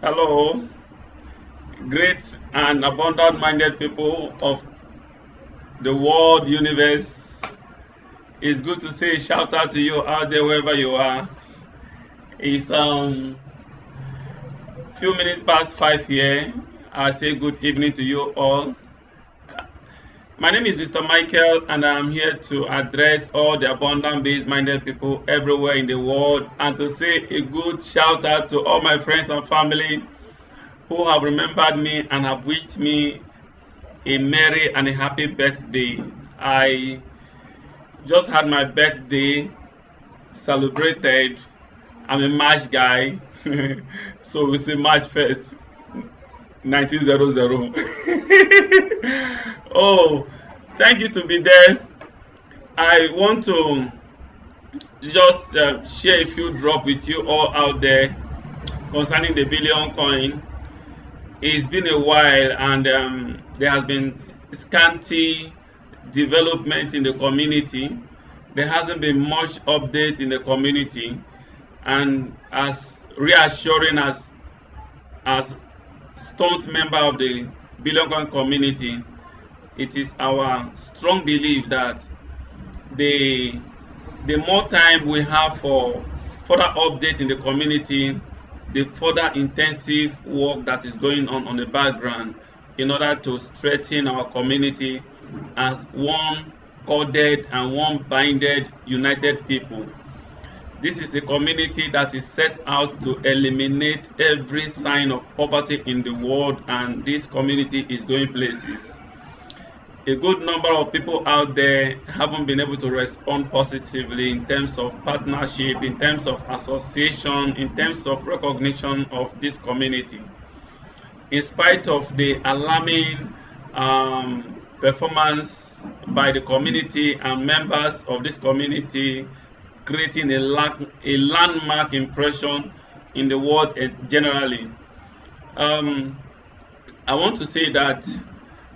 Hello, great and abundant minded people of the world universe. It's good to say shout out to you out there wherever you are. It's few minutes past 5 here. I say good evening to you all. My name is Mr. Michael, and I'm here to address all the abundant based minded people everywhere in the world and to say a good shout out to all my friends and family who have remembered me and have wished me a merry and a happy birthday. I just had my birthday celebrated. I'm a March guy, so we say March 1st, 1900. Oh, thank you to be there. I want to just share a few drop with you all out there concerning the billion coin. It's been a while, and there has been scanty development in the community. There hasn't been much update in the community, and as reassuring as staunch member of the billion coin community, it is our strong belief that the the more time we have for further update in the community, the further intensive work that is going on the background in order to strengthen our community as one corded and one binded united people. This is a community that is set out to eliminate every sign of poverty in the world, and this community is going places. A good number of people out there haven't been able to respond positively in terms of partnership, in terms of association, in terms of recognition of this community. In spite of the alarming performance by the community and members of this community, creating a landmark impression in the world generally. I want to say that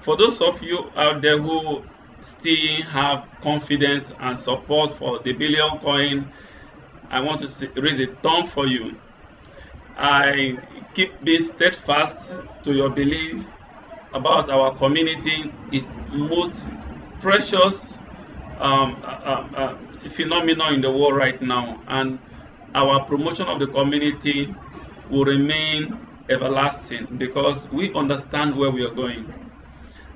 for those of you out there who still have confidence and support for the billion coin, I want to raise a thumb for you. I keep being steadfast to your belief about our community is most precious phenomenon in the world right now, and our promotion of the community will remain everlasting because we understand where we are going.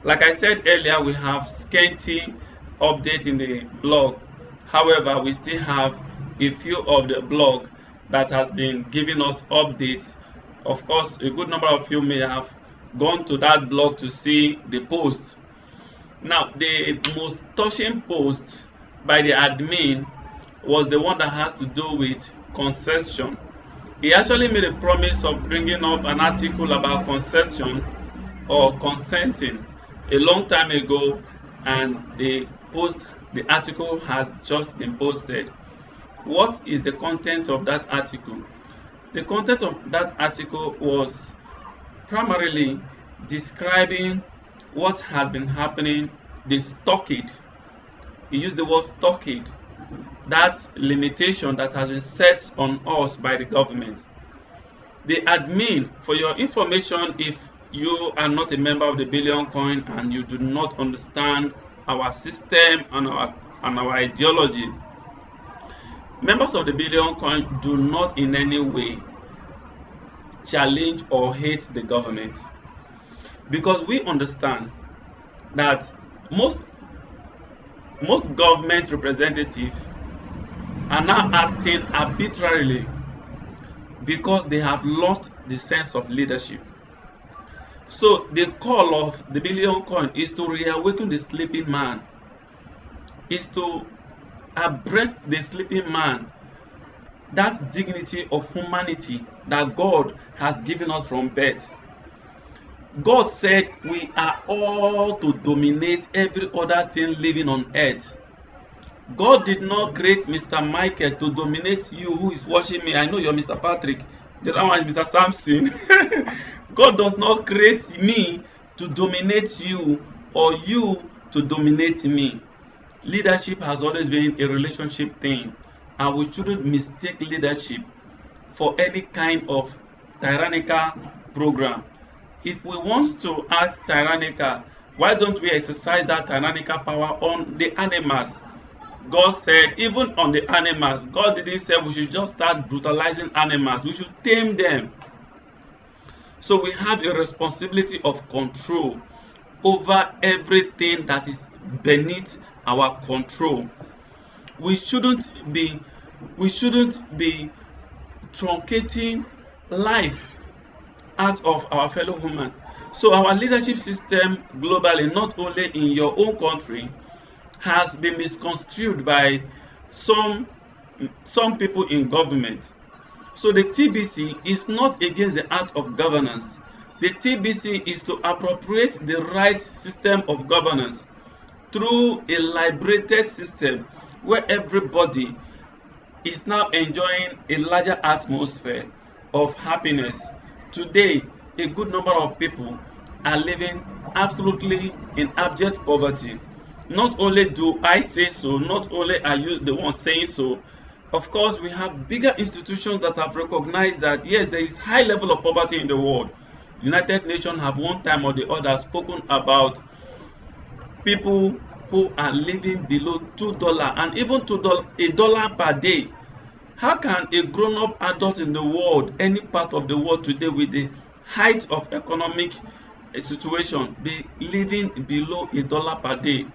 Like I said earlier, we have scanty update in the blog. However, we still have a few of the blog that has been giving us updates. Of course, a good number of you may have gone to that blog to see the post. Now, the most touching post by the admin was the one that has to do with concession. He actually made a promise of bringing up an article about concession or consenting a long time ago, and the article has just been posted. What is the content of that article? The content of that article was primarily describing what has been happening, the stockade. He used the word stockade, that limitation that has been set on us by the government. The admin, for your information, if you are not a member of the billion coin and you do not understand our system and our ideology, members of the billion coin do not in any way challenge or hate the government, because we understand that most government representatives are now acting arbitrarily because they have lost the sense of leadership. So the call of the billion coin is to reawaken the sleeping man, is to abreast the sleeping man that dignity of humanity that God has given us from birth. God said we are all to dominate every other thing living on earth. God did not create Mr. Michael to dominate you who is watching me. I know you're Mr. Patrick. The other one is Mr. Samson. God does not create me to dominate you or you to dominate me. Leadership has always been a relationship thing, and we shouldn't mistake leadership for any kind of tyrannical program. If we want to act tyrannical, why don't we exercise that tyrannical power on the animals? God said, even on the animals, God didn't say we should just start brutalizing animals. We should tame them. So we have a responsibility of control over everything that is beneath our control. We shouldn't be truncating life out of our fellow human. So our leadership system globally, not only in your own country, has been misconstrued by some people in government. So the TBC is not against the act of governance. The TBC is to appropriate the right system of governance through a liberated system where everybody is now enjoying a larger atmosphere of happiness. Today, a good number of people are living absolutely in abject poverty. Not only do I say so, not only are you the one saying so, of course we have bigger institutions that have recognized that yes, there is high level of poverty in the world. United Nations have one time or the other spoken about people who are living below $2 and even $1 per day. How can a grown-up adult in the world, any part of the world today with the height of economic situation, be living below $1 per day?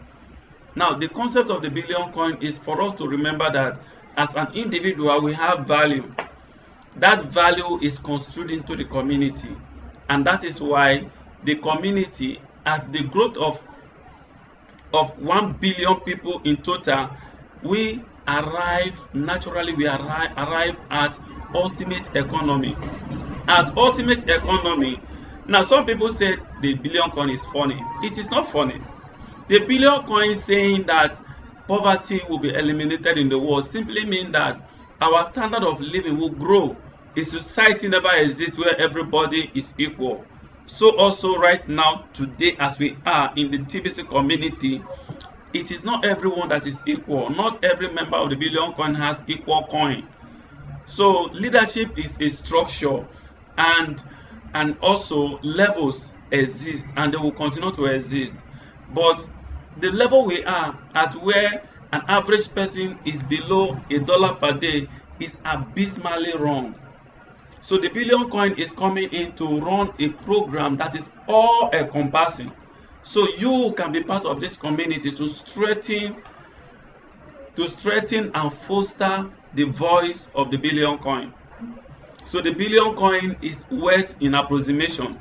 Now, the concept of the billion coin is for us to remember that as an individual, we have value. That value is construed into the community, and that is why the community, at the growth of 1 billion people in total, we arrive at ultimate economy. At ultimate economy, now some people say the billion coin is funny. It is not funny. The billion coin saying that poverty will be eliminated in the world simply means that our standard of living will grow. A society never exists where everybody is equal. So also right now, today, as we are in the TBC community, it is not everyone that is equal. Not every member of the billion coin has equal coin. So leadership is a structure, and also levels exist, and they will continue to exist. But the level we are at, where an average person is below $1 per day, is abysmally wrong. So the billion coin is coming in to run a program that is all encompassing. So you can be part of this community to strengthen and foster the voice of the billion coin. So the billion coin is worth in approximation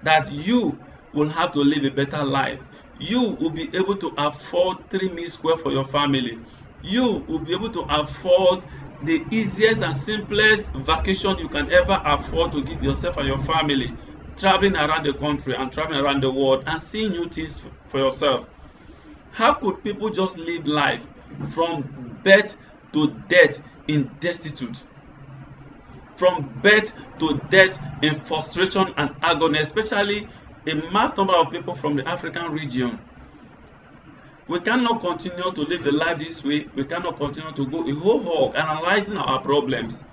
that you will have to live a better life. You will be able to afford 3 meals square for your family. You will be able to afford the easiest and simplest vacation you can ever afford to give yourself and your family, traveling around the country and traveling around the world and seeing new things for yourself. How could people just live life from birth to death in destitute? From birth to death in frustration and agony, especially a mass number of people from the African region. We cannot continue to live the life this way. We cannot continue to go a whole hog analyzing our problems.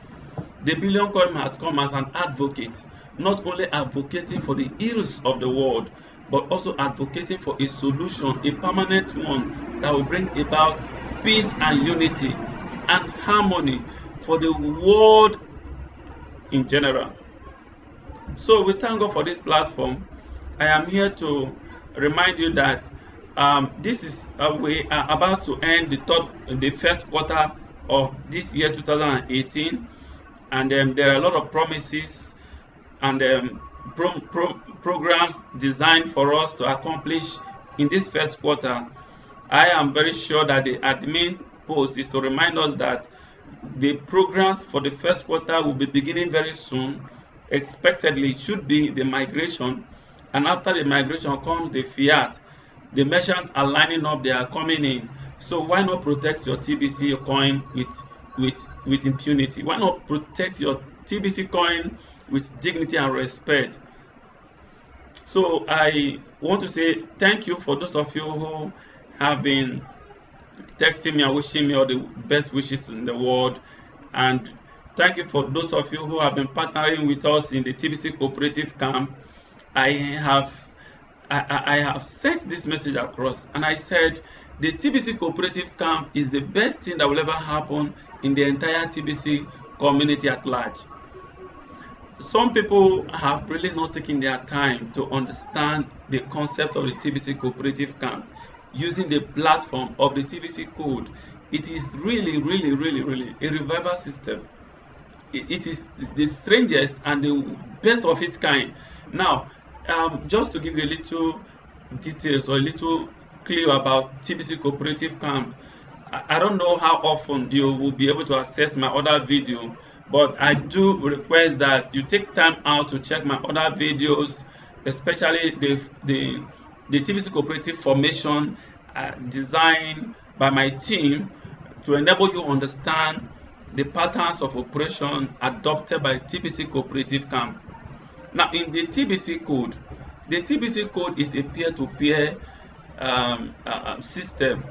The billion coin has come as an advocate, not only advocating for the ills of the world, but also advocating for a solution, a permanent one that will bring about peace and unity and harmony for the world in general. So we thank God for this platform. I am here to remind you that this is we are about to end the first quarter of this year 2018, and there are a lot of promises and programs designed for us to accomplish in this first quarter. I am very sure that the admin post is to remind us that the programs for the first quarter will be beginning very soon. Expectedly, it should be the migration, and after the migration comes the fiat. The merchants are lining up, they are coming in. So why not protect your TBC coin with impunity? Why not protect your TBC coin with dignity and respect? So I want to say thank you for those of you who have been texting me and wishing me all the best wishes in the world, and thank you for those of you who have been partnering with us in the TBC Cooperative Camp. I have sent this message across, and I said the TBC Cooperative Camp is the best thing that will ever happen in the entire TBC community at large. Some people have really not taken their time to understand the concept of the TBC Cooperative Camp using the platform of the TBC code. It is really a revival system. It is the strangest and the best of its kind. Now, just to give you a little details or a little clue about TBC Cooperative Camp, I don't know how often you will be able to access my other video, but I do request that you take time out to check my other videos, especially the TBC Cooperative formation designed by my team to enable you to understand the patterns of operation adopted by TBC Cooperative Camp. Now, in the TBC code is a peer-to-peer system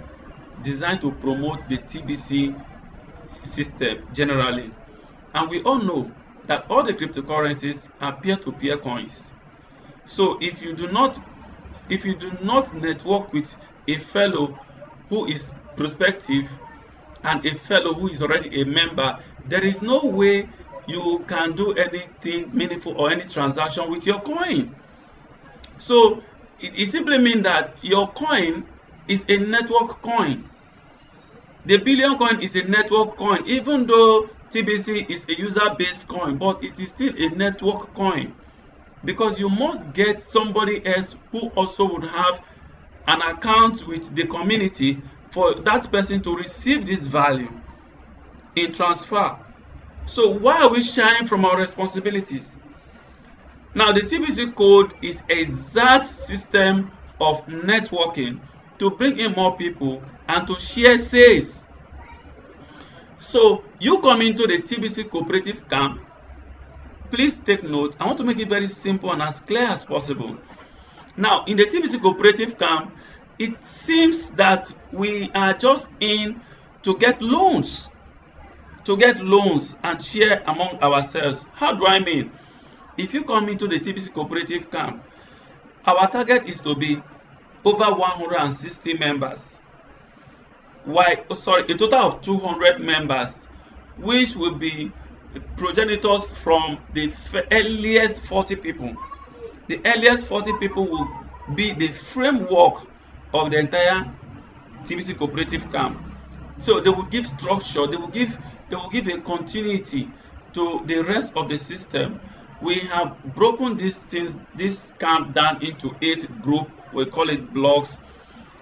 designed to promote the TBC system generally. And we all know that all the cryptocurrencies are peer-to-peer coins. So if you do not network with a fellow who is prospective and a fellow who is already a member, there is no way you can do anything meaningful or any transaction with your coin. So it simply means that your coin is a network coin. The Billion coin is a network coin, even though TBC is a user-based coin, but it is still a network coin, because you must get somebody else who also would have an account with the community for that person to receive this value in transfer. So why are we shying from our responsibilities? Now, the TBC code is a exact system of networking to bring in more people and to share sales. So you come into the TBC Cooperative Camp, please take note. I want to make it very simple and as clear as possible. Now, in the TBC Cooperative Camp, it seems that we are just in to get loans and share among ourselves. How do I mean? If you come into the TBC Cooperative Camp, our target is to be over 160 members. A total of 200 members, which will be progenitors from the earliest 40 people. The earliest 40 people will be the framework of the entire TBC Cooperative Camp. So they will give structure, they will give a continuity to the rest of the system. We have broken this camp down into 8 groups. We call it blocks,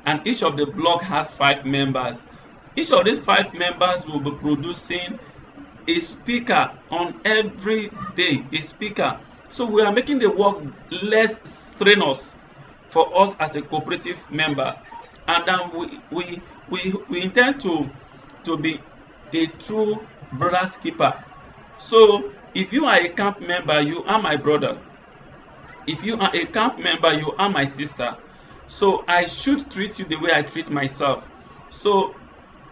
and each of the block has 5 members. Each of these 5 members will be producing a speaker on every day, a speaker. So we are making the work less strenuous for us as a cooperative member, and then we intend to be a true brother's keeper. So if you are a camp member, you are my brother. If you are a camp member, you are my sister. So I should treat you the way I treat myself. So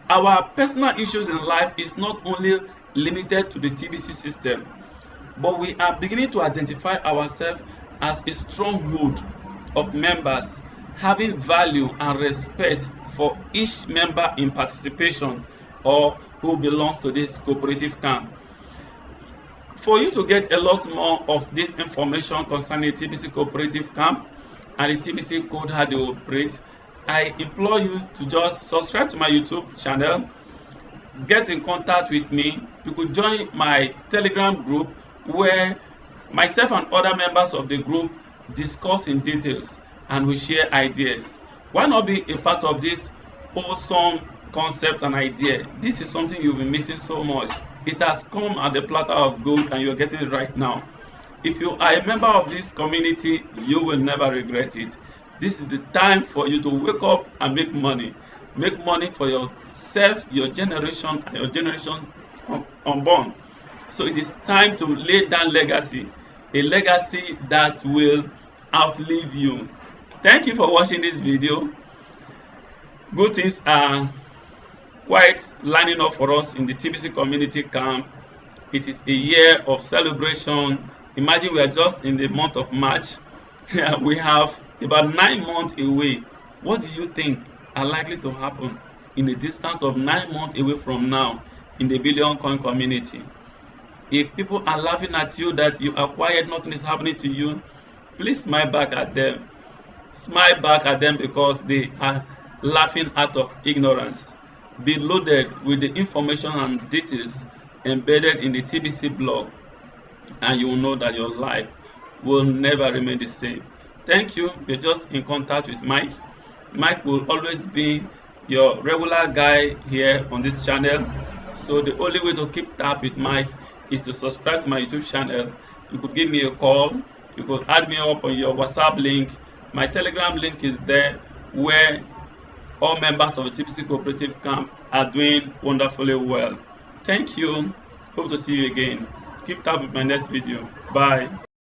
our personal issues in life is not only limited to the TBC system, but we are beginning to identify ourselves as a stronghold of members, having value and respect for each member in participation or who belongs to this cooperative camp. For you to get a lot more of this information concerning the TBC Cooperative Camp and the TBC code, how they operate, I implore you to just subscribe to my YouTube channel, get in contact with me. You could join my Telegram group where myself and other members of the group discuss in details and we share ideas. Why not be a part of this awesome concept and idea? This is something you've been missing so much. It has come at the platter of gold and you're getting it right now. If you are a member of this community, you will never regret it. This is the time for you to wake up and make money. Make money for yourself, your generation, and your generation unborn. So it is time to lay down legacy, a legacy that will outlive you. Thank you for watching this video. Good things are quite lining up for us in the TBC community camp. It is a year of celebration. Imagine we are just in the month of March. We have about 9 months away. What do you think are likely to happen in a distance of 9 months away from now in the billion coin community? If people are laughing at you that you are quiet, nothing is happening to you, please smile back at them. Smile back at them because they are laughing out of ignorance. Be loaded with the information and details embedded in the TBC blog, and you will know that your life will never remain the same. Thank you. You're just in contact with Mike. Mike will always be your regular guy here on this channel. So the only way to keep tab with Mike is to subscribe to my YouTube channel. You could give me a call. You could add me up on your WhatsApp link. My Telegram link is there, where all members of the TBC Cooperative camp are doing wonderfully well. Thank you. Hope to see you again. Keep tab with my next video. Bye.